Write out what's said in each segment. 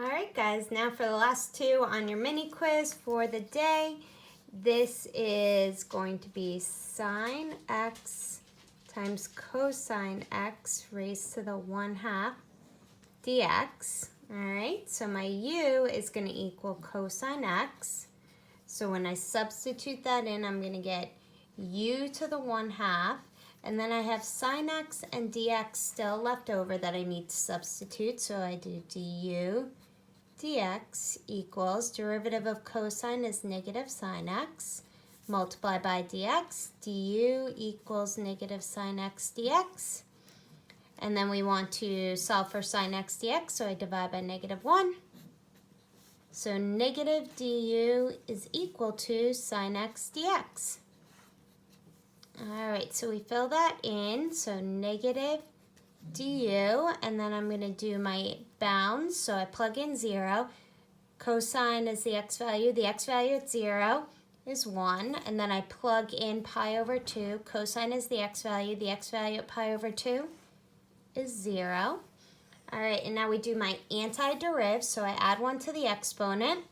All right, guys, now for the last two on your mini quiz for the day. This is going to be sine x times cosine x raised to the 1/2 dx. All right, so my u is going to equal cosine x. So when I substitute that in, I'm going to get u to the 1/2. And then I have sine x and dx still left over that I need to substitute. So I do du dx equals derivative of cosine is negative sine x. Multiply by dx, du equals negative sine x dx. And then we want to solve for sine x dx, so I divide by -1. So negative du is equal to sine x dx. All right, so we fill that in, so negative du, and then I'm going to do my bounds, so I plug in 0. Cosine is the x value at 0 is 1, and then I plug in pi over 2. Cosine is the x value at pi over 2 is 0. All right, and now we do my antideriv, so I add 1 to the exponent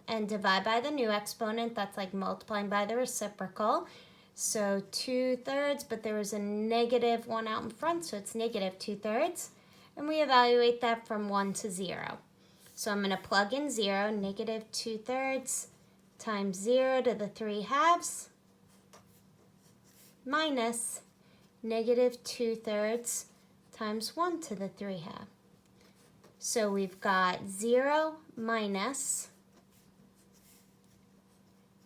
and divide by the new exponent. That's like multiplying by the reciprocal. So 2/3, but there was a -1 out in front, so it's -2/3. And we evaluate that from 1 to 0. So I'm going to plug in 0, -2/3 times 0 to the 3/2 minus -2/3 times 1 to the 3/2. So we've got 0 minus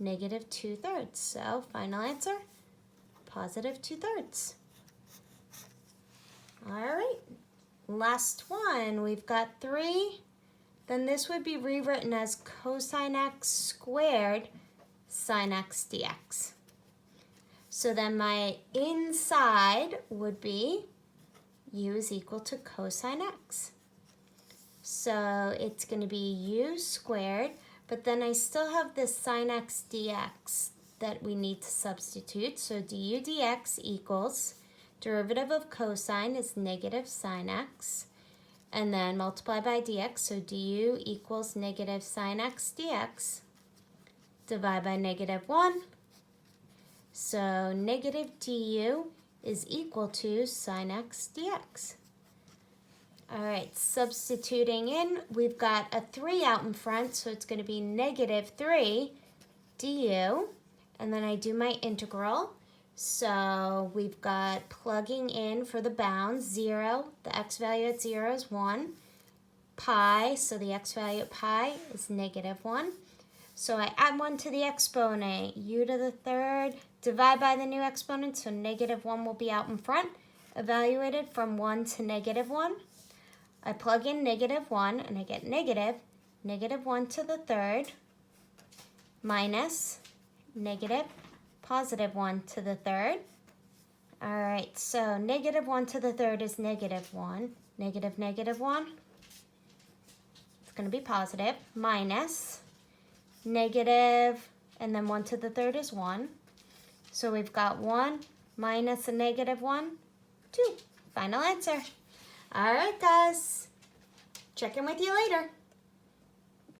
-2/3. So final answer, +2/3. All right, last one, we've got 3. Then this would be rewritten as cosine x squared sine x dx. So then my inside would be u is equal to cosine x. So it's going to be u squared, but then I still have this sine x dx that we need to substitute. So du dx equals derivative of cosine is negative sine x, and then multiply by dx, so du equals negative sine x dx. Divide by -1. So negative du is equal to sine x dx. All right, substituting in, we've got a 3 out in front, so it's going to be -3 du. And then I do my integral. So we've got plugging in for the bounds, 0. The x value at 0 is 1. Pi, so the x value at pi is -1. So I add 1 to the exponent, u to the 3rd, divide by the new exponent, so -1 will be out in front, evaluated from 1 to -1. I plug in -1 and I get -1 to the 3rd minus +1 to the 3rd. All right, so -1 to the 3rd is -1, -1. It's going to be positive, minus negative, and then 1 to the 3rd is 1. So we've got 1 minus a -1, 2. Final answer. All right, guys. Check in with you later.